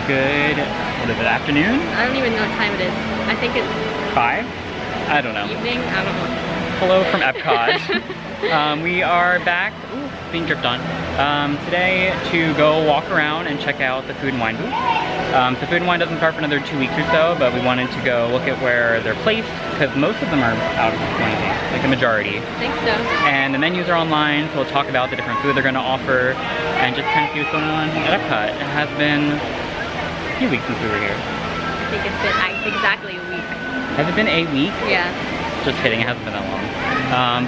Good, what is it, afternoon? I don't even know what time it is. I think it's 5? I don't know. evening. I don't know. Hello from Epcot. We are back, being dripped on, today to go walk around and check out the food and wine booth. The food and wine doesn't start for another 2 weeks or so, but we wanted to go look at where they're placed because most of them are out of quarantine, like the majority. I think so. And the menus are online, so we'll talk about the different food they're going to offer and just kind of see what's going on at Epcot. It has been a few weeks since we were here. I think it's been exactly a week. Has it been a week? Yeah. Just kidding, it hasn't been that long.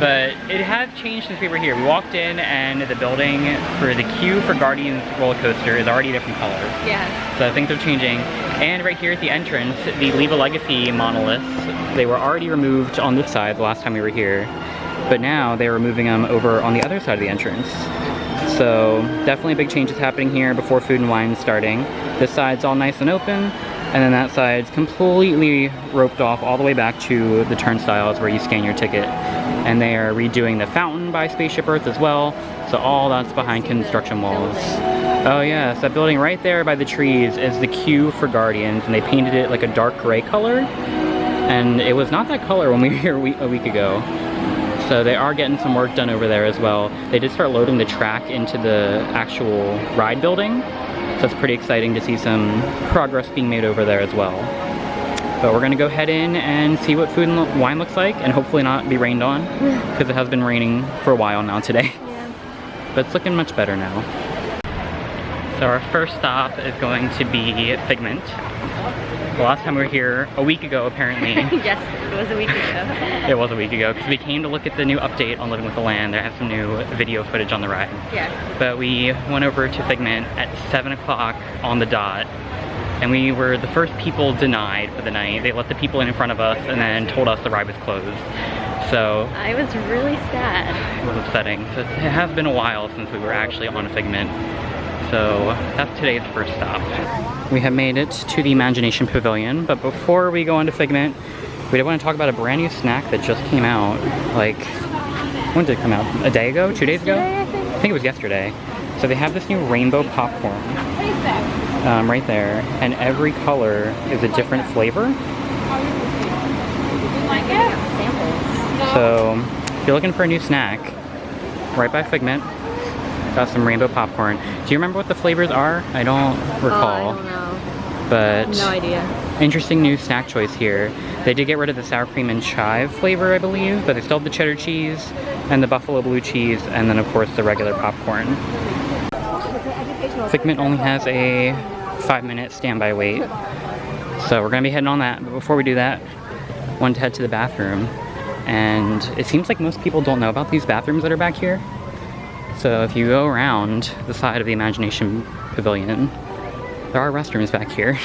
But it has changed since we were here. We walked in and the building for the queue for Guardians roller coaster is already a different color. Yeah. So things are changing. And right here at the entrance, the Leave a Legacy monoliths, they were already removed on this side the last time we were here. But now they're removing them over on the other side of the entrance. So definitely big changes happening here before food and wine starting. This side's all nice and open. And then that side's completely roped off all the way back to the turnstiles where you scan your ticket. And they are redoing the fountain by Spaceship Earth as well. So all that's behind construction walls. Oh yes, that building right there by the trees is the queue for Guardians, and they painted it like a dark gray color. And it was not that color when we were here a week ago. So they are getting some work done over there as well. They did start loading the track into the actual ride building. So it's pretty exciting to see some progress being made over there as well. But we're gonna go head in and see what food and wine looks like and hopefully not be rained on because it has been raining for a while now today. Yeah. But it's looking much better now. So our first stop is going to be Figment. The last time we were here, a week ago apparently. Yes, it was a week ago. It was a week ago because we came to look at the new update on Living with the Land. They have some new video footage on the ride. Yeah. But we went over to Figment at 7 o'clock on the dot. And we were the first people denied for the night. They let the people in front of us and then told us the ride was closed. So I was really sad. it was upsetting. So it has been a while since we were actually on Figment. So that's today's first stop. We have made it to the Imagination Pavilion, but before we go into Figment, we did want to talk about a brand new snack that just came out. Like, when did it come out? A day ago? 2 days ago? Today, I think it was yesterday. So they have this new rainbow popcorn. Right there, and every color is a different flavor. So if you're looking for a new snack, right by Figment, got some rainbow popcorn. Do you remember what the flavors are? I don't recall. I don't know. But No idea. interesting new snack choice here. They did get rid of the sour cream and chive flavor, I believe, but they still have the cheddar cheese and the buffalo blue cheese, and then of course the regular popcorn. Figment only has a 5-minute standby wait, so we're gonna be heading on that. But before we do that, I wanted to head to the bathroom, and it seems like most people don't know about these bathrooms that are back here. So if you go around the side of the Imagination Pavilion, there are restrooms back here,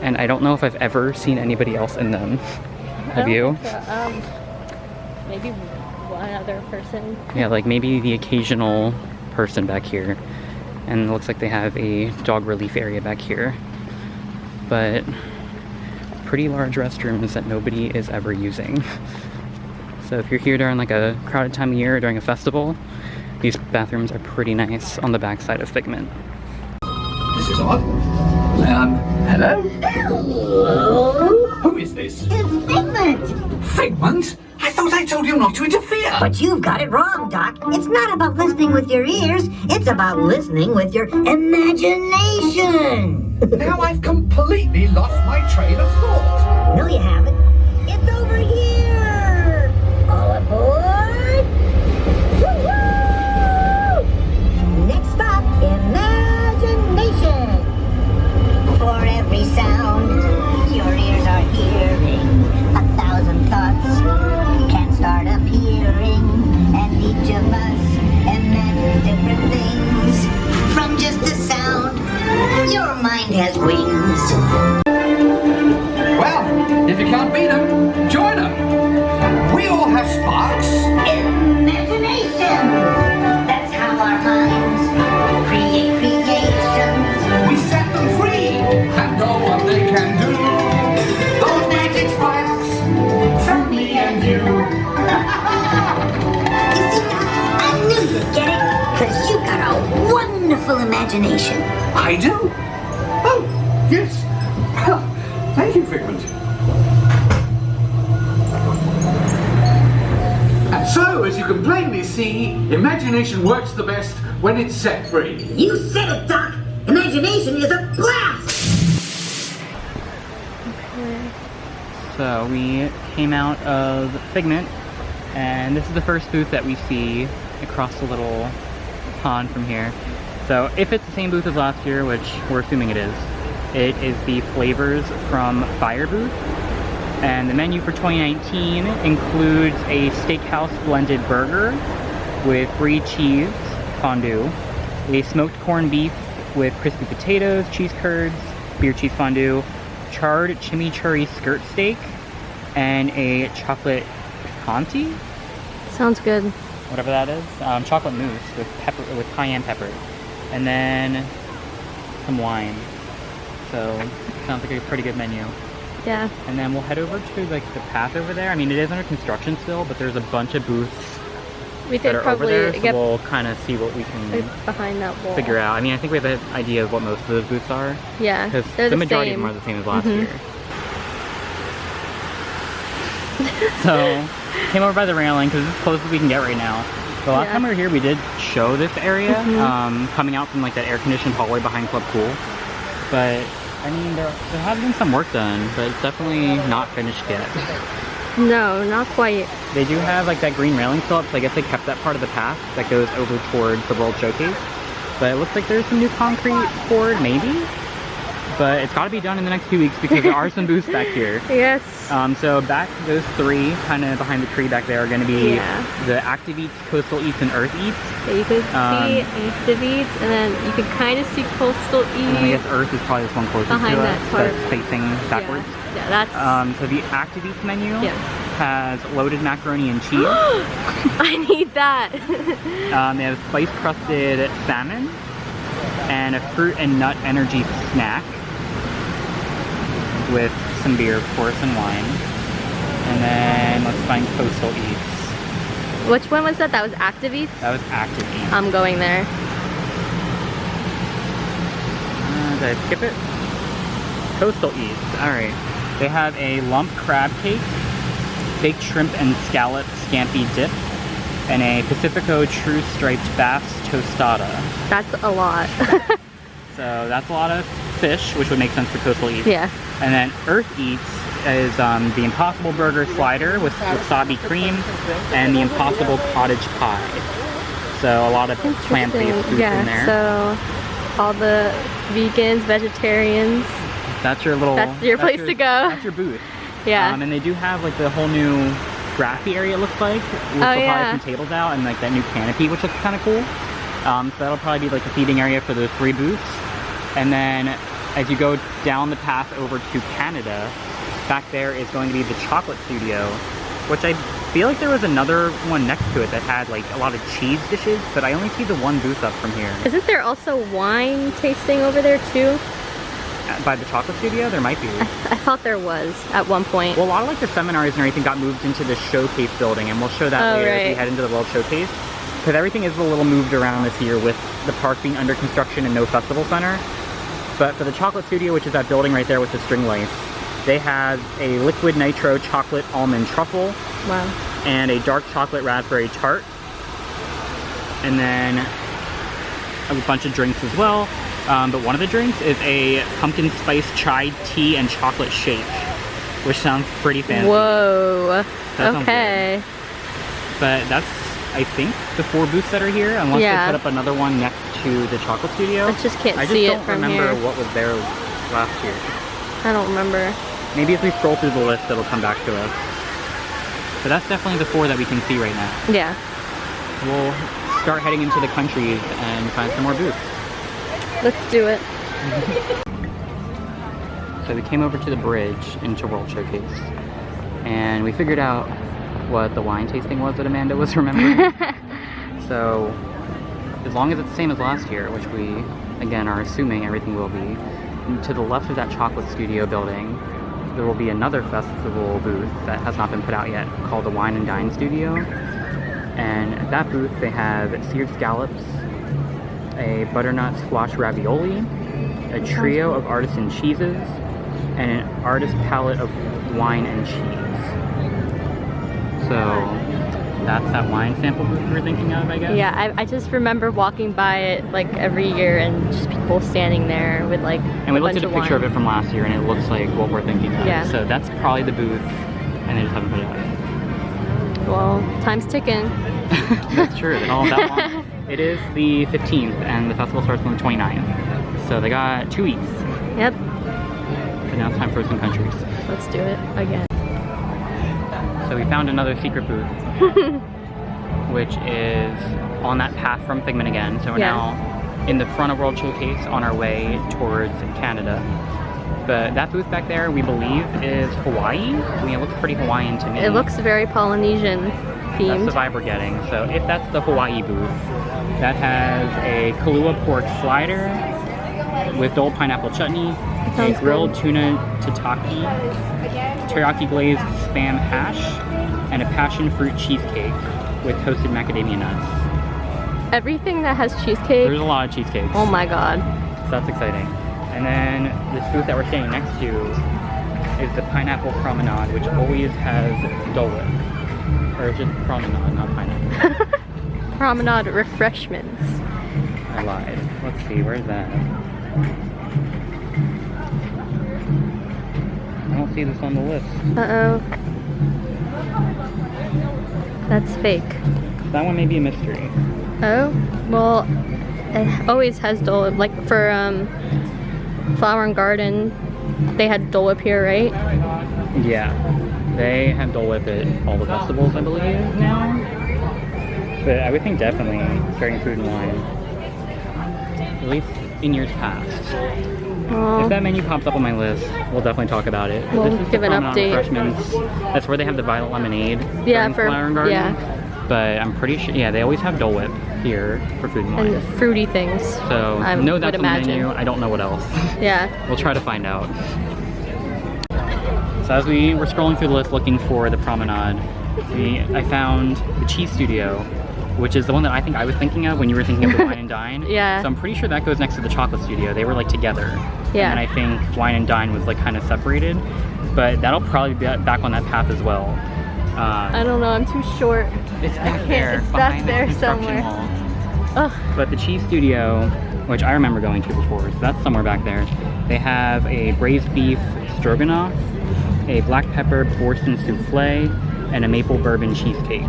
and I don't know if I've ever seen anybody else in them. Have you? Maybe one other person. Yeah, like maybe the occasional person back here. And it looks like they have a dog relief area back here. But pretty large restrooms that nobody is ever using. So if you're here during like a crowded time of year or during a festival, these bathrooms are pretty nice on the back side of Figment. This is odd. Hello? Who is this? It's Figment! Figment? I thought I told you not to interfere. But you've got it wrong, Doc. It's not about listening with your ears. It's about listening with your imagination. Now I've completely lost my train of thought. No, you haven't. It's over here! All aboard! Woo-hoo! Next stop, imagination. For every sound your ears are hearing, 1,000 thoughts can start appearing, and each of us imagines different things. From just a sound, your mind has wings. Well, if you can't beat them, join them. We all have sparks. Imagination! That's how our minds create creations. We set them free and know what they can do. Those magic sparks from me and you. You see, I knew you'd get it, because you got a wonderful imagination. I do? Oh, Yes. Well, thank you, Figment. And so, as you can plainly see, imagination works the best when it's set free. You said it, Doc. Imagination is a blast. So we came out of Figment, and this is the first booth that we see across the little pond from here. So if it's the same booth as last year, which we're assuming it is the Flavors from Fire booth. And the menu for 2019 includes a steakhouse blended burger with brie cheese fondue, a smoked corned beef with crispy potatoes, cheese curds, beer cheese fondue, charred chimichurri skirt steak, and a chocolate conti, Sounds good. whatever that is, chocolate mousse with cayenne pepper, and then some wine. So sounds like a pretty good menu. Yeah. And then we'll head over to like the path over there. I mean, it is under construction still, but there's a bunch of booths We that could are over probably there, so get we'll kind of see what we can behind that wall. figure out. I mean, I think we have an idea of what most of those booths are, Yeah. because They're the majority of same. them are the same as last Mhm. year. So, came over by the railing because it's as close as we can get right now. The last Yeah. time we were here, we did show this area, Mhm. coming out from like that air-conditioned hallway behind Club Cool. But, I mean, there has been some work done, but it's definitely not finished yet. No, not quite. They do have like that green railing still up, so I guess they kept that part of the path that goes over towards the World Showcase. But it looks like there's some new concrete poured, maybe? But it's got to be done in the next few weeks because there are some booths back here. Yes. So back those three, kind of behind the tree back there, are going to be Yeah. the Active Eats, Coastal Eats, and Earth Eats. Yeah, you could see Active Eats, and then you could kind of see Coastal And I guess Eats Earth is probably this one closest behind to that us, part. that's facing backwards. Yeah, that's. So the Active Eats menu Yeah. has loaded macaroni and cheese. I need that. They have spice crusted salmon and a fruit and nut energy snack with some beer, of course, and wine. And then let's find Coastal Eats. Which one was that? That was Active Eats? That was Active Eats. I'm going there. Did I skip it? Coastal Eats. Alright. They have a lump crab cake, baked shrimp and scallop scampi dip, and a Pacifico True Striped Bass Tostada. That's a lot. So that's a lot of fish, which would make sense for Coastal Eats. Yeah. And then Earth Eats is the Impossible Burger Slider with wasabi cream and the Impossible Cottage Pie. So a lot of plant-based foods Yeah, in there. so all the vegans, vegetarians. That's your little... That's your place to go. That's your booth. Yeah. And they do have like the whole new grassy area, it looks like. With yeah. some tables out and like that new canopy, which looks kind of cool. So that'll probably be like the feeding area for those three booths. And then as you go down the path over to Canada, back there is going to be the Chocolate Studio, which I feel like there was another one next to it that had like a lot of cheese dishes, but I only see the one booth up from here. Isn't there also wine tasting over there too? By the Chocolate Studio, there might be. I thought there was at one point. Well, a lot of like the seminars and everything got moved into the showcase building, and we'll show that later as we right. head into the World Showcase. Because everything is a little moved around this year with the park being under construction and no festival center. But for the Chocolate Studio, which is that building right there with the string lights, they have a liquid nitro chocolate almond truffle. Wow. And a dark chocolate raspberry tart. And then a bunch of drinks as well. But one of the drinks is a pumpkin spice chai tea and chocolate shake, which sounds pretty fancy. Whoa. That sounds Okay. But that's, I think, the four booths that are here, unless Yeah. they put up another one next to the Chocolate Studio. I just can't I see just it don't from remember here. what was there last year. I don't remember. Maybe if we scroll through the list, it'll come back to us. But that's definitely the four that we can see right now. Yeah. We'll start heading into the countries and find some more booths. Let's do it. So we came over to the bridge into World Showcase, and we figured out what the wine tasting was that Amanda was remembering. So, as long as it's the same as last year, which we, again, are assuming everything will be, to the left of that Chocolate Studio building, there will be another festival booth that has not been put out yet, called the Wine and Dine Studio. And at that booth, they have seared scallops, a butternut squash ravioli, a trio of artisan cheeses, and an artist palette of wine and cheese. So that's that wine sample booth we were thinking of, I guess? Yeah, I just remember walking by it like every year and just people standing there with like And we looked at a picture of it from last year and it looks like what we're thinking of. Yeah. So that's probably the booth, and they just haven't put it up. Well, time's ticking. That's true, it's all that long. It is the 15th and the festival starts on the 29th. So they got 2 weeks. Yep, So now it's time for some countries. let's do it again. So we found another secret booth, which is on that path from Figment again. So we're now in the front of World Showcase on our way towards Canada. But that booth back there, we believe, is Hawaii. I mean, it looks pretty Hawaiian to me. It looks very Polynesian That's themed. the vibe we're getting. So if that's the Hawaii booth, that has a Kahlua pork slider with Dole pineapple chutney, a Sounds grilled good. tuna tataki, teriyaki glazed spam hash, and a passion fruit cheesecake with toasted macadamia nuts. Everything that has cheesecake. There's a lot of cheesecakes. Oh my god. So that's exciting. And then this booth that we're standing next to is the Pineapple Promenade, which always has Dole Whip. Or just promenade, not pineapple. Promenade refreshments. I lied. Let's see, where's that? I don't see this on the list. Uh-oh. That's fake. That one may be a mystery. Oh, well, it always has Dole Whip. Like for Flower and Garden, they had Dole Whip here, right? Yeah. They have Dole Whip at all the festivals, I believe, now. But I would think definitely starting Food and Wine. At least in years past. Well, If that menu pops up on my list, we'll definitely talk about it. We'll This is give the an Promenade update. Refreshments. That's where they have the violet lemonade. Yeah, during for- Flower and Garden. yeah. But I'm pretty sure, yeah, they always have Dole Whip here for Food and Wine. and fruity things. So, I no, would that's on the imagine. menu. I don't know what else. Yeah. We'll try to find out. So as we were scrolling through the list looking for the promenade, I found the Cheese Studio, which is the one that I think I was thinking of when you were thinking of the Wine and Dine. Yeah. So I'm pretty sure that goes next to the Chocolate Studio. They were like together. Yeah. And I think Wine and Dine was like kind of separated, but that'll probably be back on that path as well. I don't know, I'm too short. It's back can't- there. it's back behind the there construction somewhere. wall. Ugh. But the Cheese Studio, which I remember going to before, so that's somewhere back there. They have a braised beef stroganoff, a black pepper Boston souffle, and a maple bourbon cheesecake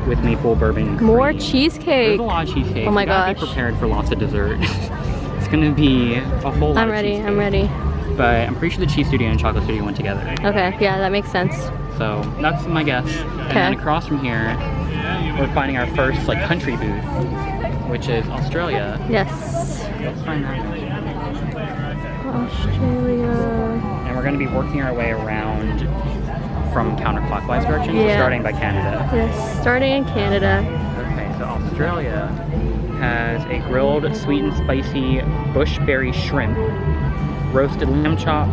with maple bourbon cream. More There's cheesecake. a lot of cheesecake. Oh my You gotta gosh. be prepared for lots of dessert. It's gonna be a whole lot I'm of ready, cheesecake. I'm ready. But I'm pretty sure the Cheese Studio and Chocolate Studio went together. Okay, yeah, that makes sense. So that's my guess. And then across from here, we're finding our first like country booth, which is Australia. Yes. Let's find that one. Australia. And we're going to be working our way around from counterclockwise direction, so Yeah. starting by Canada. Yes, starting in Canada. Okay, so Australia has a grilled sweet and spicy bushberry shrimp, roasted lamb chop,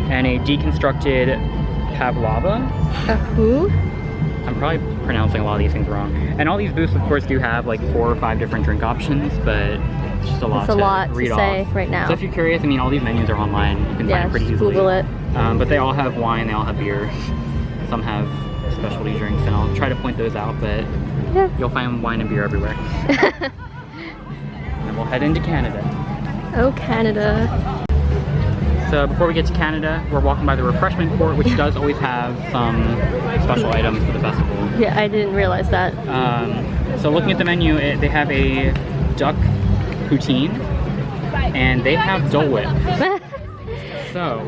and a deconstructed pavlova. Who? I'm probably pronouncing a lot of these things wrong. And all these booths, of course, do have like 4 or 5 different drink options, but it's just a lot It's a lot to to read say off. right now. So if you're curious, I mean, all these menus are online. You can find Yeah, it pretty just easily. Google it. But they all have wine, they all have beer. Some have specialty drinks, and I'll try to point those out, but Yeah. you'll find wine and beer everywhere. And we'll head into Canada. Oh, Canada. So before we get to Canada, we're walking by the refreshment court, which does always have some special items for the festival. Yeah, I didn't realize that. So looking at the menu, they have a duck poutine, and they have Dole Whip. So,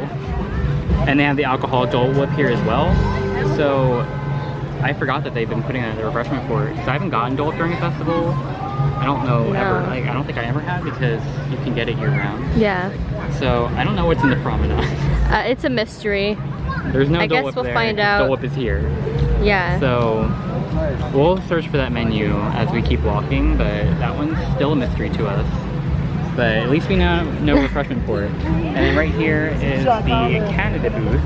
and they have the alcoholic Dole Whip here as well. So, I forgot that they've been putting it in the refreshment court. So I haven't gotten Dole Whip during a festival. I don't know ever. Like, I don't think I ever have because you can get it year round. Yeah. So I don't know what's in the promenade. It's a mystery. There's no I Dole guess Whip we'll there. find out. Dole Whip is here. Yeah. So we'll search for that menu as we keep walking, but that one's still a mystery to us. But at least we know no refreshment for it. And then right here is the Canada booth.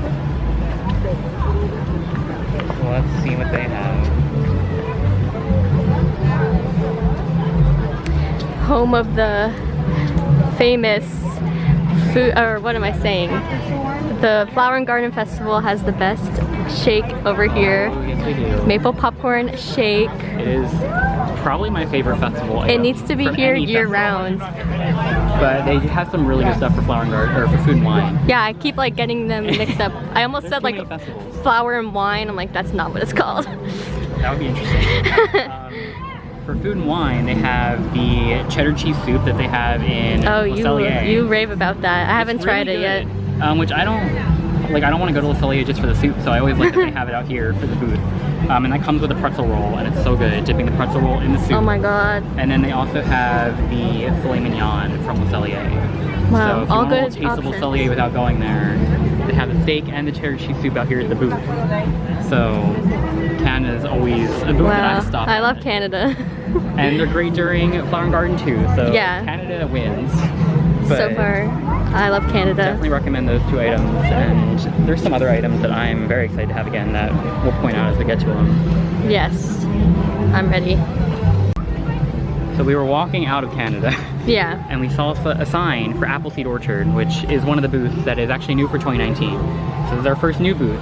So let's see what they have. Home of the famous food, or what am I saying? The Flower and Garden Festival has the best shake over here. Oh, yes, we do. Maple popcorn shake. It is probably my favorite festival. It needs to be from here any year festival. round. But they have some really good stuff for Flower and Garden, or for food and wine. Yeah, I keep like getting them mixed up. I almost said like festivals. flower and wine. I'm like, that's not what it's called. That would be interesting. For food and wine, they have the cheddar cheese soup that they have in Oh, Le Cellier. you rave about that. I haven't It's tried really it yet. good. Which I don't want to go to Le Cellier just for the soup, so I always like that they have it out here for the booth. And that comes with a pretzel roll, and it's so good, dipping the pretzel roll in the soup. Oh my god. And then they also have the filet mignon from Le Cellier. Wow, So if you all want a good little taste of Le options. Cellier without going there, they have the steak and the cheddar cheese soup out here at the booth. So Canada's always a booth that I Wow, stop I at. love Canada. And they're great during Flower and Garden too, so Yeah. Canada wins. So But far, I love Canada. definitely recommend those 2 items, and there's some other items that I'm very excited to have again that we'll point out as we get to them. Yes, I'm ready. So we were walking out of Canada Yeah. and we saw a sign for Appleseed Orchard, which is one of the booths that is actually new for 2019. So it's our first new booth.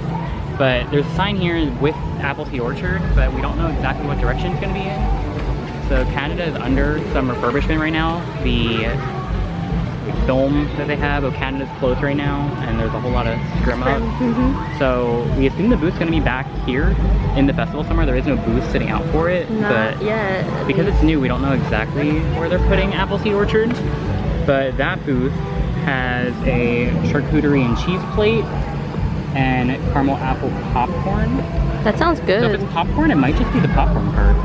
But there's a sign here with Appleseed Orchard, but we don't know exactly what direction it's going to be in. So Canada is under some refurbishment right now. The dome that they have of Canada's closed right now, and there's a whole lot of scrim up. So we assume the booth's going to be back here in the festival somewhere. There is no booth sitting out for it, Not but yet. because it's new, we don't know exactly where they're putting Appleseed Orchard. But that booth has a charcuterie and cheese plate and caramel apple popcorn. That sounds So if good. it's popcorn, it might just be the popcorn cart.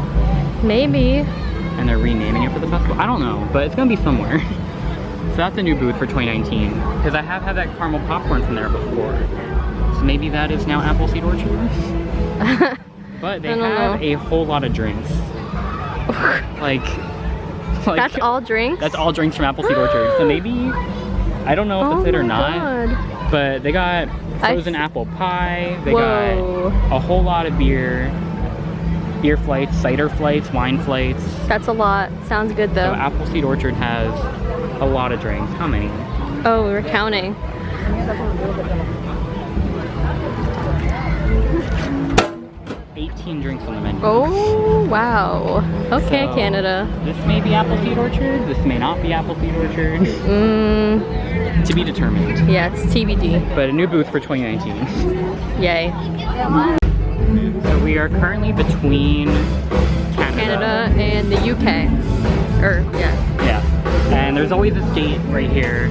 Maybe. And they're renaming it for the festival. I don't know, but it's gonna be somewhere. So that's a new booth for 2019. Because I have had that caramel popcorn from there before. So maybe that is now Appleseed Orchard. But they I don't have know. a whole lot of drinks. like That's all drinks? That's all drinks from Appleseed Orchard. So maybe, I don't know if it's it or not. God. But they got frozen apple pie. They Whoa. got a whole lot of beer flights, cider flights, wine flights. That's a lot. Sounds good So though. Appleseed Orchard has a lot of drinks. How many? Oh, we were counting. 18 drinks on the menu. Oh, wow. Okay, So, Canada. This may be Appleseed Orchard. This may not be Appleseed Orchard. To be determined. Yeah, it's TBD. But a new booth for 2019. Yay. So we are currently between Canada and the UK. Or, yeah. Yeah. And there's always this gate right here,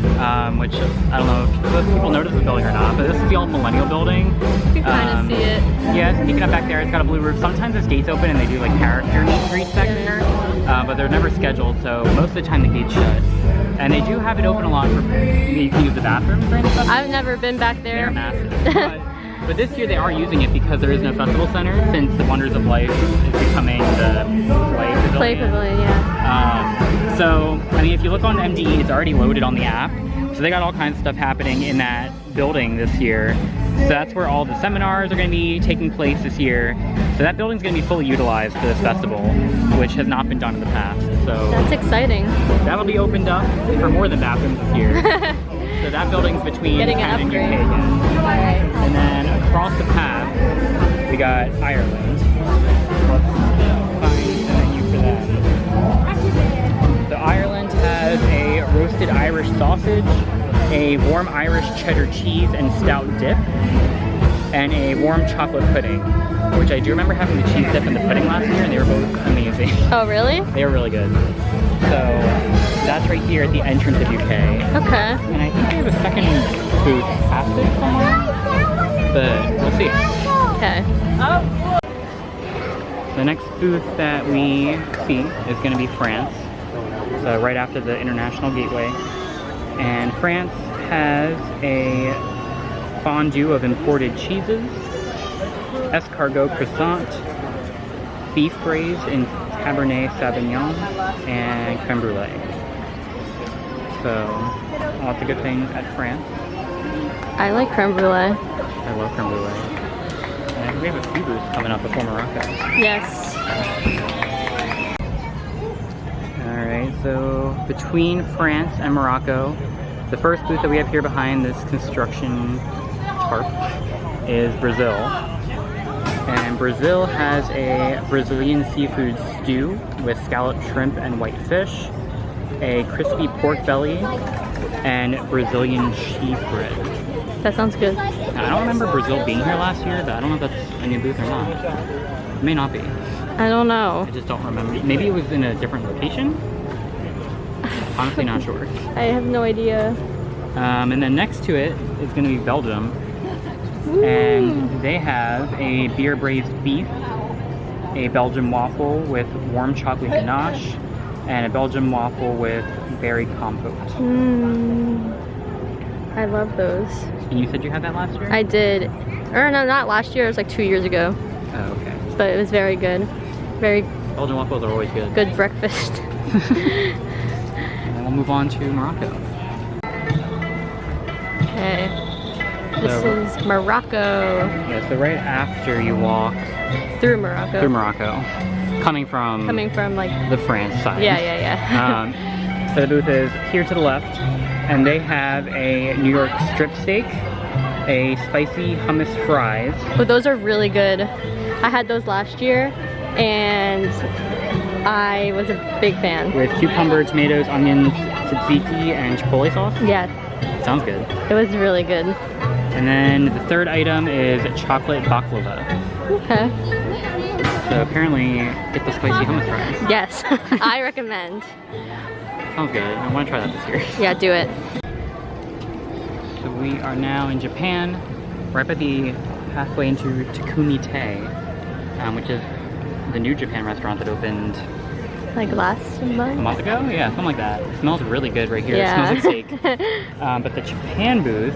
which I don't know if most people notice the building or not, but this is the old Millennial Building. You can kind of see it. Yeah, it's peeking up back there. It's got a blue roof. Sometimes this gate's open and they do like character meet and greets back there, but they're never scheduled, so most of the time the gate's shut. And they do have it open a lot for you can use the bathrooms during the festival. I've never been back They're there. massive. But this year they are using it because there is no festival center, since the Wonders of Life is becoming the Play pavilion, yeah. So, I mean, if you look on MDE, it's already loaded on the app. So they got all kinds of stuff happening in that building this year. So that's where all the seminars are going to be taking place this year. So that building's going to be fully utilized for this festival, which has not been done in the past. So That's exciting. that'll be opened up for more than bathrooms this year. So that building's between Getting an Canada and UK upgrade. again. Alright. And then across the path, we got Ireland. Let's find the menu for that. So Ireland has a roasted Irish sausage, a warm Irish cheddar cheese and stout dip, and a warm chocolate pudding, which I do remember having the cheese dip and the pudding last year, and they were both amazing. Oh, really? They were really good. So that's right here at the entrance of UK. Okay. And I think they have a second booth past it somewhere, but we'll see. Okay. The next booth that we see is going to be France, so right after the International Gateway. And France has a fondue of imported cheeses, escargot croissant, beef braised in Cabernet Sauvignon, and creme brulee. So, lots of good things at France. I like creme brulee. I love creme brulee. And we have a few booths coming up before Morocco. Yes. Alright, so between France and Morocco, The first booth that we have here behind this construction tarp is Brazil. And Brazil has a Brazilian seafood stew with scalloped shrimp and white fish, a crispy pork belly, and Brazilian cheese bread. That sounds good. Now, I don't remember Brazil being here last year, but I don't know if that's a new booth or not. It may not be. I don't know. I just don't remember. Maybe it was in a different location? Honestly, not sure. I have no idea. And then next to it is going to be Belgium. And they have a beer braised beef, a Belgian waffle with warm chocolate ganache, and a Belgian waffle with berry compote. I love those. And you said you had that last year? I did. Or no, not last year. It was like 2 years ago. Oh, okay. But it was very good. Very Belgian waffles are always good. good breakfast. And then we'll move on to Morocco. Okay. This is Morocco. Yeah, so right after you walk Through Morocco. through Morocco, coming from like, the France side. yeah. So the booth is here to the left, and they have a New York strip steak, a spicy hummus fries. But those are really good. I had those last year, and I was a big fan. With cucumber, tomatoes, onions, tzatziki, and chipotle sauce. Yeah, Sounds good. it was really good. And then the third item is chocolate baklava. Okay. So apparently, get the spicy hummus fries. Yes, I recommend. Sounds good. I want to try that this year. Yeah, do it. So we are now in Japan, right by the pathway into Takunite, which is the new Japan restaurant that opened Like last a month? month ago? Yeah, something like that. It smells really good right here. Yeah. It smells like steak. But the Japan booth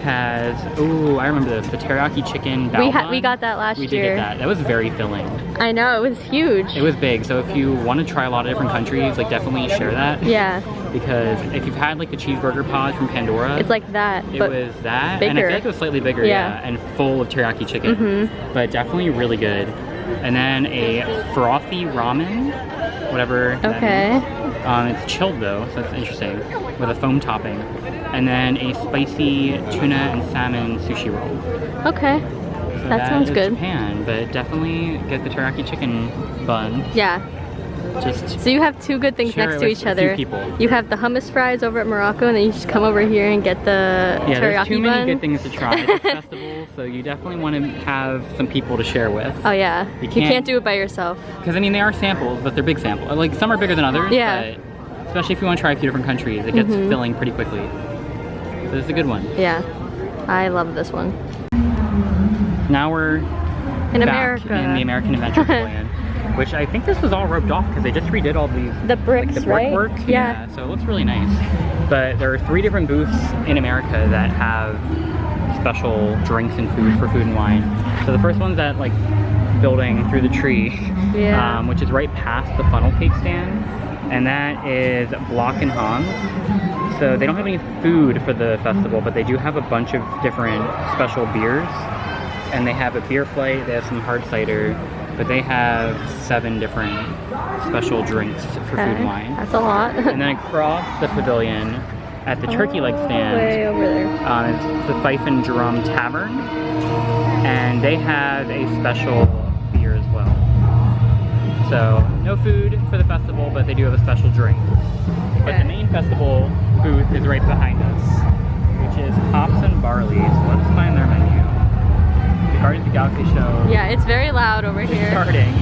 has, oh, I remember this, the teriyaki chicken bao We got that last We year. did get that. That was very filling. I know, it was huge. It was big, so if you want to try a lot of different countries, like definitely share that. Yeah, Because if you've had like the cheeseburger pod from Pandora, it's like that, it but was that, and I bigger. feel like it was slightly bigger, Yeah. and full of teriyaki chicken, but definitely really good. And then a frothy ramen, whatever. that Okay. is. It's chilled though, so that's interesting, with a foam topping. And then a spicy tuna and salmon sushi roll. Okay. So That sounds is good. Japan, but definitely get the teriyaki chicken bun. Yeah. Just So you have two good things Share next it to with each a few other. people. You have the hummus fries over at Morocco, and then you just come over here and get the yeah, there's teriyaki too many bun. good things to try at this festival, so you definitely want to have some people to share with. Oh yeah. You You can't- can't do it by yourself. Because I mean, they are samples, but they're big samples. Like some are bigger than others. Yeah. But especially if you want to try a few different countries, it gets filling pretty quickly. So this is a good one. Yeah. I love this one. Now we're In back America. in the American Adventure Pavilion, which I think this was all roped off because they just redid all these The bricks, the right? brickwork. Yeah. So it looks really nice. But there are 3 different booths in America that have special drinks and food for food and wine. So the first one's that like building through the tree, Yeah. which is right past the funnel cake stand, and that is Block and Hans. So they don't have any food for the festival, but they do have a bunch of different special beers. And they have a beer flight, they have some hard cider, but they have 7 different special drinks for food and wine. That's a lot. And then across the pavilion, at the turkey leg Way stand, over there. it's the Fife and Drum Tavern, and they have a special beer as well. So no food for the festival, but they do have a special drink. But the main festival booth is right behind us, which is Hops and Barley. So let's find their menu. The Guardians of the Galaxy show Yeah, it's very loud over is here. starting.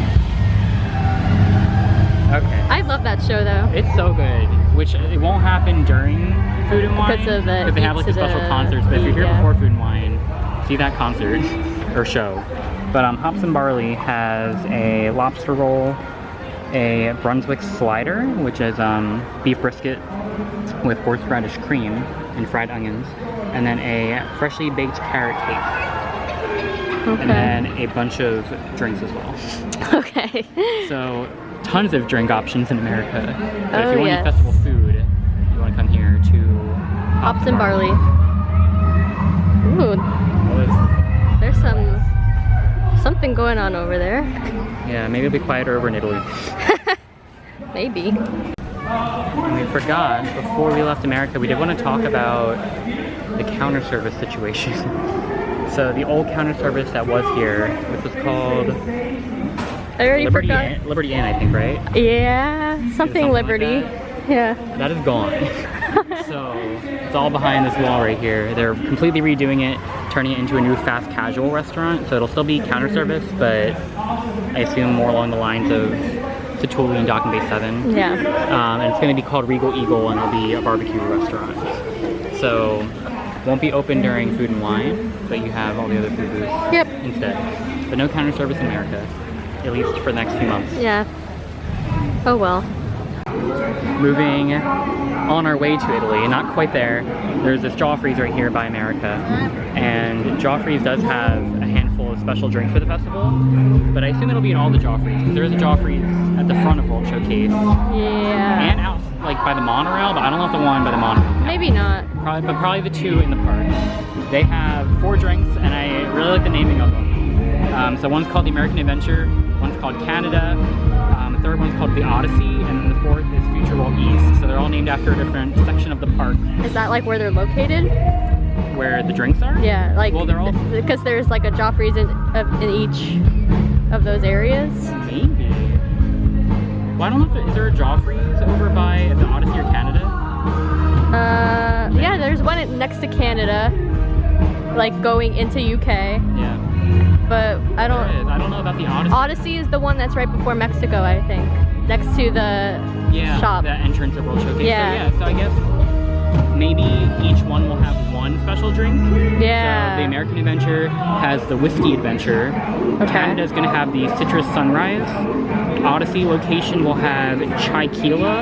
Okay. I love that show though. It's so good, which it won't happen during Food and Wine Because of the they have like the heat to special the concerts. But if you're here heat, yeah. before Food and Wine, see that concert or show. But Hops and Barley has a lobster roll, a Brunswick slider, which is beef brisket with horseradish cream and fried onions, and then a freshly baked carrot cake. Okay. And then a bunch of drinks as well. Okay. So tons of drink options in America. But if Oh, you want yes. festival food, you want to come here to Hops and Barley. Ooh, Well, there's something going on over there. yeah, maybe it'll be quieter over in Italy. Maybe. And we forgot, before we left America, we did want to talk about the counter service situation. So the old counter service that was here, which was called I already forgot. Liberty Inn, I think, right? Yeah, something like Liberty. that. Yeah. That is gone. So it's all behind this wall right here. They're completely redoing it, turning it into a new fast casual restaurant. So it'll still be counter service, but I assume more along the lines of Tatuli and Docking Bay 7. Yeah. And it's going to be called Regal Eagle, and it'll be a barbecue restaurant. So won't be open during food and wine, but you have all the other food booths Yep. instead. But no counter service in America, at least for the next few months. Yeah. Oh well. Moving on our way to Italy, not quite there. There's this Joffrey's right here by America, and Joffrey's does have a handful of special drinks for the festival, but I assume it'll be in all the Joffrey's, because there is a Joffrey's at the front of World Showcase, Yeah. and out like by the monorail, but I don't know if the one by the monorail. Maybe not. Probably the two in the park. They have 4 drinks, and I really like the naming of them. So one's called the American Adventure, one's called Canada, the third one's called the Odyssey, and then the fourth is Future World East. So they're all named after a different section of the park. Is that like where they're located? Where the drinks are? Yeah, like Well, they're all because there's like a Joffrey's in each of those areas. maybe. Well, I don't know if is there a Joffrey's over by the Odyssey or Canada? Yeah, there's one next to Canada, like going into UK. Yeah. But I There is. don't. I don't know about the Odyssey. Odyssey is the one that's right before Mexico, I think, next to the Yeah, shop. the entrance of World Showcase. Yeah. So I guess maybe each one will have one special drink. Yeah. So the American Adventure has the Whiskey Adventure. Okay. Canada's going to have the Citrus Sunrise. Odyssey location will have Chai Kila.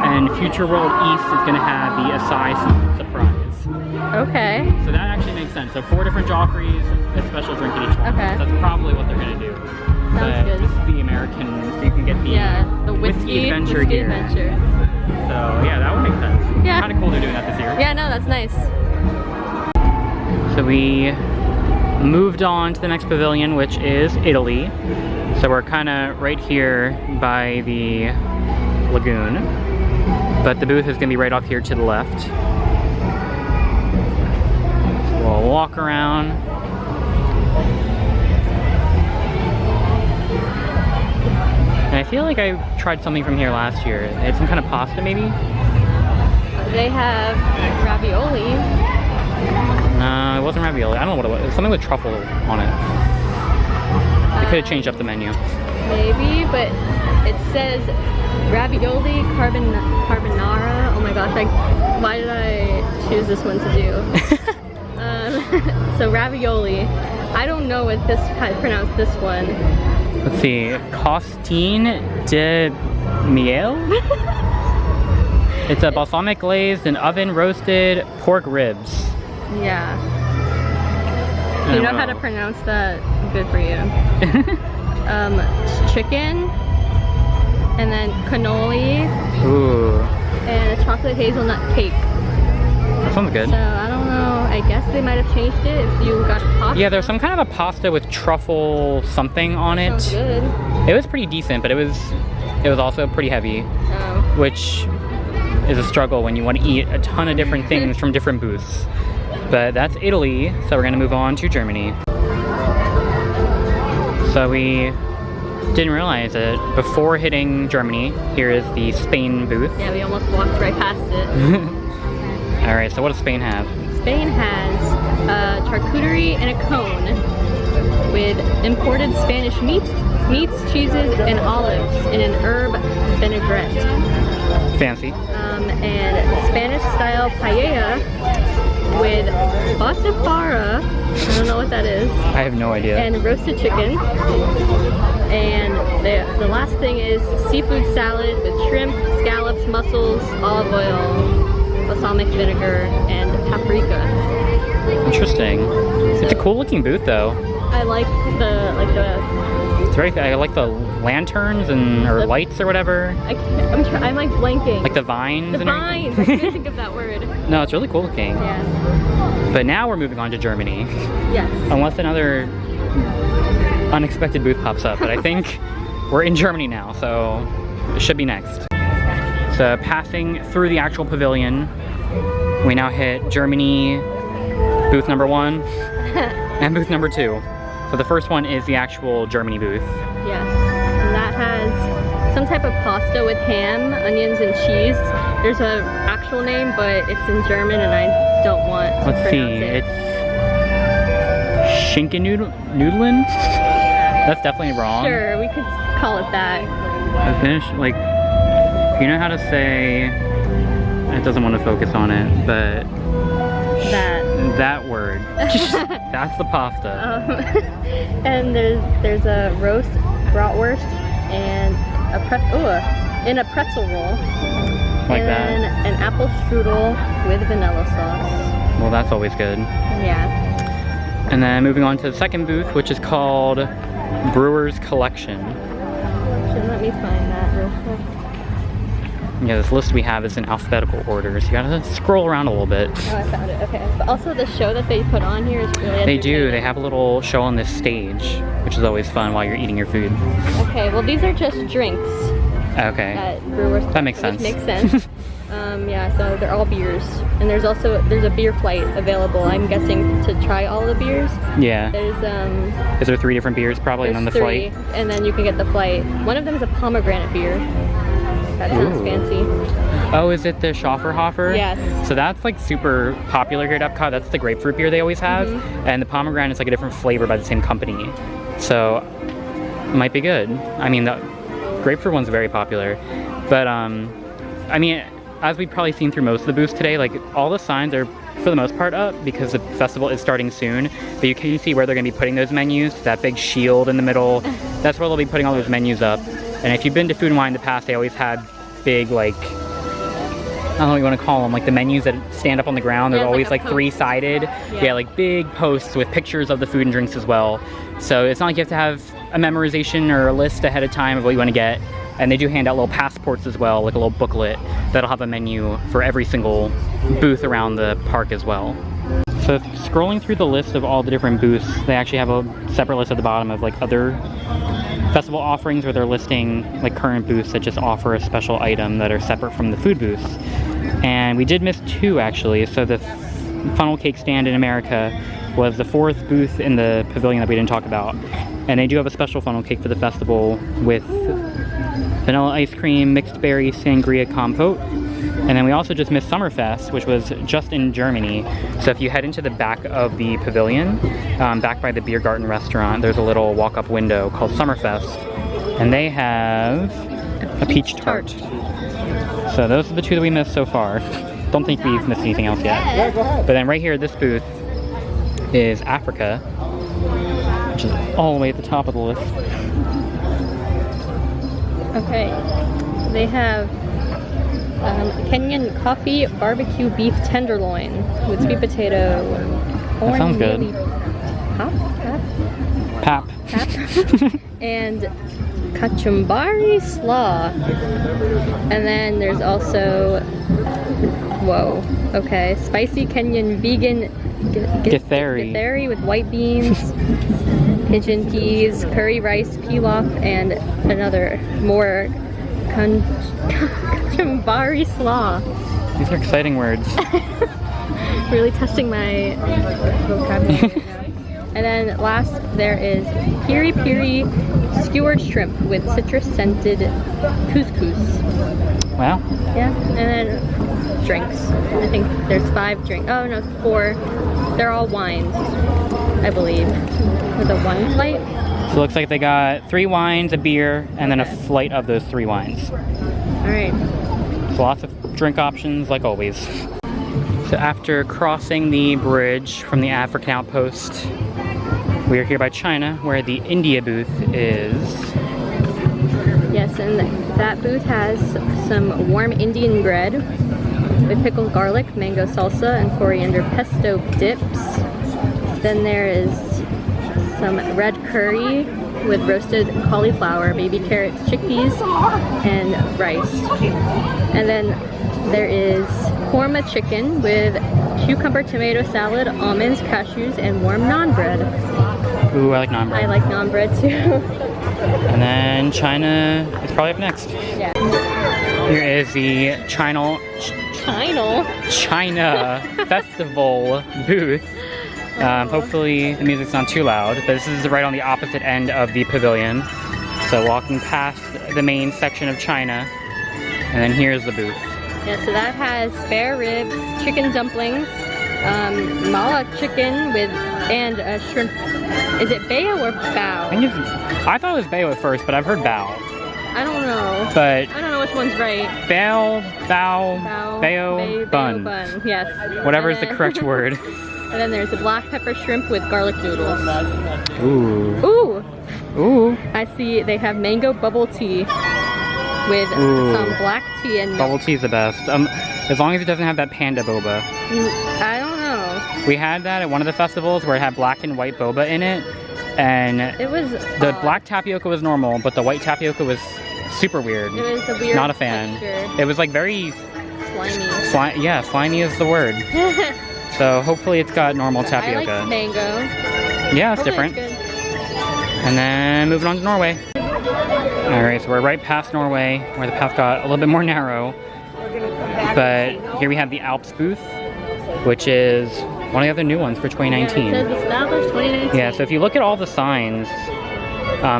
And Future World East is going to have the Acai Surprise. Okay. So that actually makes sense. So 4 different Joffreys, a special drink at each one. Okay. So that's probably what they're going to do. But good. this is the American, so you can get the, Yeah, the whiskey Adventure whiskey here. Adventure. So yeah, that would make sense. Yeah. Kind of cool they're doing that this year. Yeah, no, that's nice. So we moved on to the next pavilion, which is Italy. So we're kind of right here by the lagoon, but the booth is going to be right off here to the left. So we'll walk around. And I feel like I tried something from here last year. They had some kind of pasta, maybe? They have ravioli. No, it wasn't ravioli. I don't know what it was. It was something with truffle on it. They could have changed up the menu. Maybe, but it says ravioli carbonara. Oh my gosh, why did I choose this one to do? So ravioli. I don't know how to pronounce this one. Let's see. Costine de miel? It's a balsamic glazed and oven roasted pork ribs. Yeah. I You don't know how to pronounce that? Good for you. Chicken, and then cannoli, Ooh, and a chocolate hazelnut cake. that sounds good. So I don't know. I guess they might have changed it if you got pasta. Yeah, there's some kind of a pasta with truffle something on it. Sounds good. It was pretty decent, but it was also pretty heavy, Oh. which is a struggle when you want to eat a ton of different things from different booths. But that's Italy, so we're gonna move on to Germany. So we didn't realize it. Before hitting Germany, here is the Spain booth. Yeah, we almost walked right past it. All right, so what does Spain have? Spain has charcuterie and a cone with imported Spanish meats, cheeses, and olives in an herb vinaigrette. Fancy. And Spanish-style paella with botafara. I don't know what that is. I have no idea. And roasted chicken. And the last thing is seafood salad with shrimp, scallops, mussels, olive oil, balsamic vinegar, and paprika. Interesting. It's a cool looking booth though. I like the It's very, I like the lanterns or lights or whatever. I'm like blanking. Like the vines the and vines. I everything. couldn't think of that word. No, it's really cool looking. Yeah. But now we're moving on to Germany. Yes. Unless another unexpected booth pops up. But I think we're in Germany now, so it should be next. So passing through the actual pavilion, we now hit Germany booth number 1 and booth number 2. So the first one is the actual Germany booth. Yes, and that has some type of pasta with ham, onions, and cheese. There's a actual name, but it's in German and I don't want to Let's see, pronounce it. it's Schinkennudeln? That's definitely wrong. Sure, we could call it that. I finished, like, you know how to say, it doesn't want to focus on it, but that word. That's the pasta. And there's a roast bratwurst and a pretzel roll. Like and that. then an apple strudel with vanilla sauce. Well, that's always good. Yeah. And then moving on to the second booth, which is called Brewer's Collection. Let me find that real quick. Yeah, this list we have is in alphabetical order, so you gotta scroll around a little bit. Oh, I found it. Okay. But also the show that they put on here is really They do. entertaining. They have a little show on this stage, which is always fun while you're eating your food. Okay, well these are just drinks Okay. at Brewers. That makes sense. Which makes sense. Yeah, so they're all beers. And there's a beer flight available, I'm guessing, to try all the beers. Yeah. There's Is there 3 different beers probably, and then the there's flight? 3, and then you can get the flight. One of them is a pomegranate beer. That sounds Ooh. fancy. Oh, is it the Schafferhofer? Yes. So that's like super popular here at Epcot. That's the grapefruit beer they always have. And the pomegranate is like a different flavor by the same company. So it might be good. I mean, the grapefruit one's very popular. But I mean, as we've probably seen through most of the booths today, like all the signs are for the most part up because the festival is starting soon. But you can see where they're gonna be putting those menus. That big shield in the middle, that's where they'll be putting all those menus up. And if you've been to Food and Wine in the past, they always had big, like, I don't know what you want to call them, like the menus that stand up on the ground. They're Yeah, always like like a post. 3-sided. Yeah, like big posts with pictures of the food and drinks as well. So it's not like you have to have a memorization or a list ahead of time of what you want to get. And they do hand out little passports as well, like a little booklet that'll have a menu for every single booth around the park as well. So scrolling through the list of all the different booths, they actually have a separate list at the bottom of like other festival offerings where they're listing like current booths that just offer a special item that are separate from the food booths. And we did miss 2 actually. So the funnel cake stand in America was the 4th booth in the pavilion that we didn't talk about. And they do have a special funnel cake for the festival with vanilla ice cream, mixed berry sangria compote. And then we also just missed Summerfest, which was just in Germany. So if you head into the back of the pavilion, back by the Beer Garden restaurant, there's a little walk-up window called Summerfest. And they have a peach tart. So those are the 2 that we missed so far. Don't think we've missed anything else yet. But then right here, this booth is Africa, which is all the way at the top of the list. Okay, they have Kenyan coffee barbecue beef tenderloin with sweet potato. That sounds good. Pap. And kachumbari slaw. And then there's also, whoa, okay, spicy Kenyan vegan githeri with white beans, pigeon peas, curry rice pilaf, and another more kachumbari slaw. These are exciting words. Really testing my vocabulary right now. And then last there is piri piri skewered shrimp with citrus scented couscous. Wow. Yeah, and then drinks. I think there's 5 drinks. Oh no, 4. They're all wines, I believe, with a 1 flight. So it looks like they got 3 wines, a beer, and then a flight of those 3 wines. All right. So lots of drink options, like always. So after crossing the bridge from the African outpost, we are here by China, where the India booth is. Yes, and that booth has some warm Indian bread with pickled garlic, mango salsa, and coriander pesto dips. Then there is some red curry with roasted cauliflower, baby carrots, chickpeas, and rice. And then there is korma chicken with cucumber tomato salad, almonds, cashews, and warm naan bread. Ooh, I like naan bread. I like naan bread too. And then China is probably up next. Yeah. Here is the China Festival booth. Hopefully the music's not too loud, but this is right on the opposite end of the pavilion. So walking past the main section of China, and then here's the booth. Yeah, so that has spare ribs, chicken dumplings, mala chicken and shrimp. Is it bao or bao? I thought it was bao at first, but I've heard bao. I don't know. But I don't know which one's right. Bao, bun. Bun, yes. Whatever is the correct word. And then there's the black pepper shrimp with garlic noodles. Ooh. Ooh! Ooh. I see they have mango bubble tea with some black tea and milk. Bubble tea is the best. As long as it doesn't have that panda boba. I don't know. We had that at one of the festivals where it had black and white boba in it. And it was the black tapioca was normal, but the white tapioca was super weird. It was a weird Not a fan. texture. It was like very slimy. Yeah, slimy is the word. So hopefully it's got normal tapioca. I like mango. Yeah, it's Hopefully different. it's good. And then moving on to Norway. Alright, so we're right past Norway, where the path got a little bit more narrow. But here we have the Alps booth, which is one of the other new ones for 2019. Yeah, it says established 2019. Yeah, so if you look at all the signs,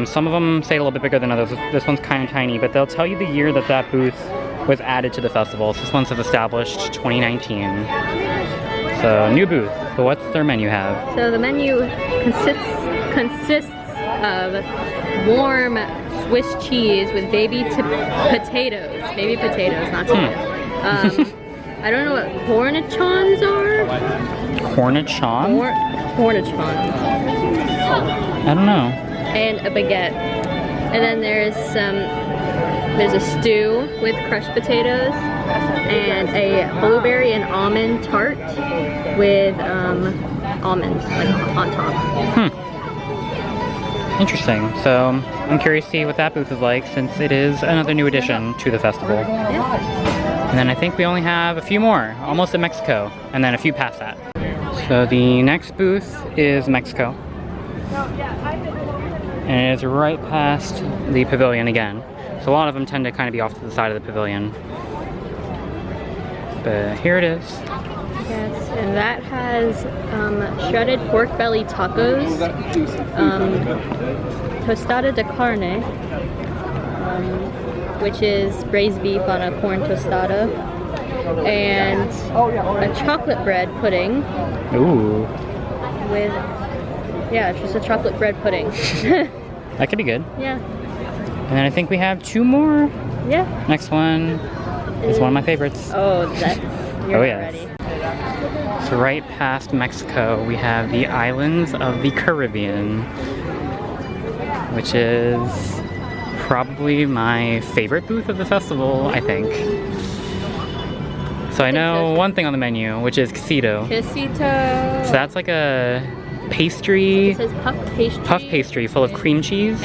some of them say a little bit bigger than others. This one's kind of tiny, but they'll tell you the year that that booth was added to the festival. So this one says established 2019. So new booth, but what's their menu have? So the menu consists of warm Swiss cheese with baby potatoes. Baby potatoes, not tomatoes. I don't know what cornichons are. Cornichon? Cornichons. I don't know. And a baguette. And then there's a stew with crushed potatoes and a blueberry and almond tart with almonds like on top. Interesting. So I'm curious to see what that booth is like, since it is another new addition to the festival. Yeah. And then I think we only have a few more, almost in Mexico, and then a few past that. So the next booth is Mexico. And it is right past the pavilion again. So a lot of them tend to kind of be off to the side of the pavilion. But here it is. Yes, and that has shredded pork belly tacos, tostada de carne, which is braised beef on a corn tostada, and a chocolate bread pudding. Ooh. With, yeah, it's just a chocolate bread pudding. That could be good. Yeah. And then I think we have two more. Yeah. Next one is one of my favorites. Oh, that. You're yes. ready. So right past Mexico, we have the islands of the Caribbean, which is probably my favorite booth of the festival, I think. So I know one thing on the menu, which is quesito. Quesito. So that's like a pastry. It says puff pastry. Puff pastry full of cream cheese.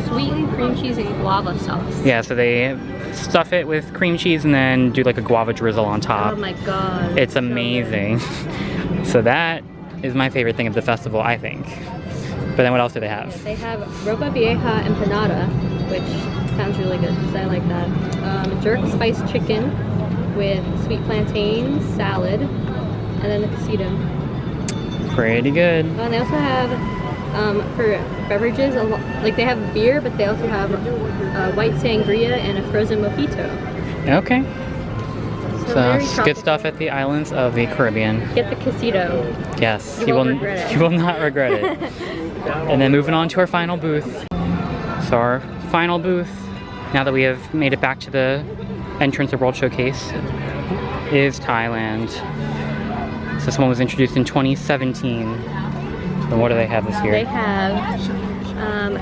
Sweetened cream cheese and guava sauce. Yeah, so they stuff it with cream cheese and then do like a guava drizzle on top. Oh my god. It's amazing. So that is my favorite thing of the festival, I think. But then what else do they have? They have ropa vieja empanada, which sounds really good because I like that. Jerk spiced chicken with sweet plantain, salad, and then the quesito. Pretty good. And they also have, for beverages, like they have beer, but they also have white sangria and a frozen mojito. Okay. So very it's good stuff at the islands of the Caribbean. Get the quesito. Yes, You won't regret it. You will not regret it. And then moving on to our final booth. So our final booth, now that we have made it back to the entrance of World Showcase, is Thailand. So this one was introduced in 2017. And what do they have this year? They have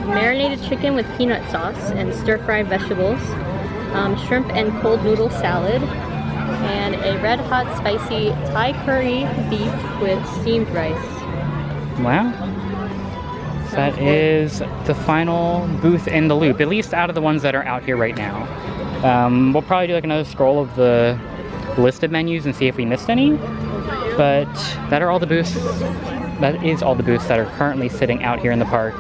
marinated chicken with peanut sauce and stir-fried vegetables, shrimp and cold noodle salad, and a red hot spicy Thai curry beef with steamed rice. Wow. So that is the final booth in the loop, at least out of the ones that are out here right now. We'll probably do like another scroll of the listed menus and see if we missed any. But that are all the booths. That is all the booths that are currently sitting out here in the park.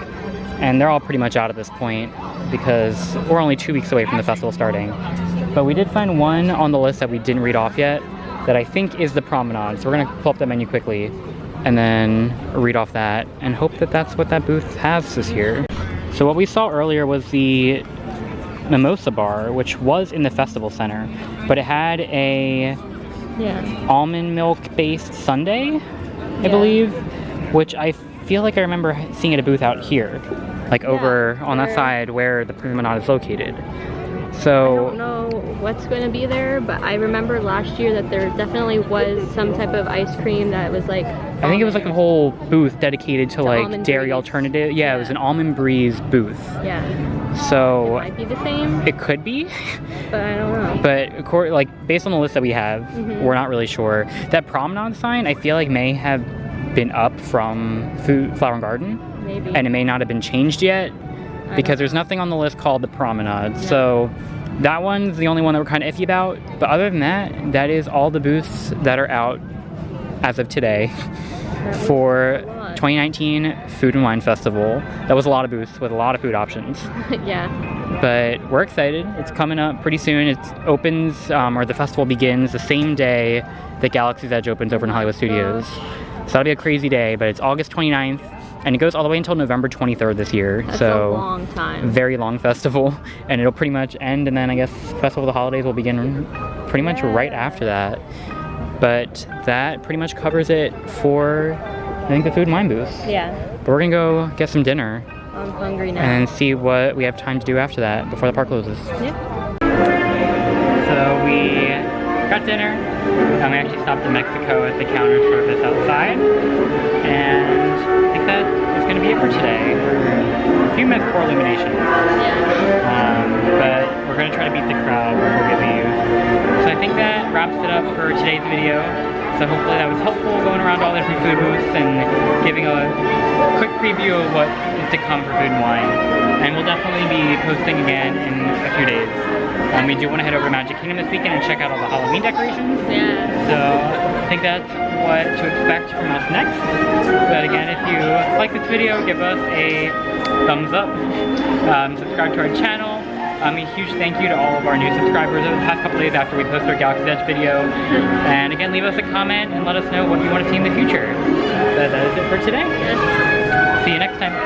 and they're all pretty much out at this point because we're only 2 weeks away from the festival starting. But we did find one on the list that we didn't read off yet that I think is the Promenade. So we're gonna pull up that menu quickly and then read off that and hope that that's what that booth has this year. So what we saw earlier was the Mimosa Bar, which was in the Festival Center, but it had a almond milk based sundae, I believe, which I feel like I remember seeing at a booth out here, like over on that side where the Promenade is located. So I don't know what's going to be there, but I remember last year that there definitely was some type of ice cream that was like I think it was like a whole booth dedicated to like dairy breeze. alternative. Yeah, it was an almond breeze booth. Yeah. So It might be the same, it could be, but I don't know. but like based on the list that we have, we're not really sure. That Promenade sign, I feel like may have been up from Flower and Garden, Maybe. and it may not have been changed yet because there's nothing on the list called the Promenade. Yeah. So that one's the only one that we're kind of iffy about. But other than that, that is all the booths that are out as of today for 2019 Food and Wine Festival. That was a lot of booths with a lot of food options. Yeah. But we're excited. It's coming up pretty soon. It opens, or the festival begins the same day that Galaxy's Edge opens over in Hollywood Studios. So that'll be a crazy day, but it's August 29th, and it goes all the way until November 23rd this year. That's so a long time. Very long festival, and it'll pretty much end, and then I guess Festival of the Holidays will begin pretty much right after that. But that pretty much covers it for, I think, the Food and Wine booths. Yeah. But we're gonna go get some dinner I'm hungry now. and see what we have time to do after that before the park closes. Yeah. So we got dinner, and we actually stopped in Mexico at the counter service outside, and I think that is going to be it for today. A few minutes for illuminations, but we're going to try to beat the crowd before we leave. So I think that wraps it up for today's video. So hopefully that was helpful, going around all the different food booths and giving a quick preview of what is to come for Food and Wine. And we'll definitely be posting again in a few days. We do want to head over to Magic Kingdom this weekend and check out all the Halloween decorations. Yeah. So I think that's what to expect from us next. But again, if you like this video, give us a thumbs up, subscribe to our channel. A huge thank you to all of our new subscribers over the past couple days after we post our Galaxy's Edge video. And again, leave us a comment and let us know what you want to see in the future. But that is it for today. See you next time.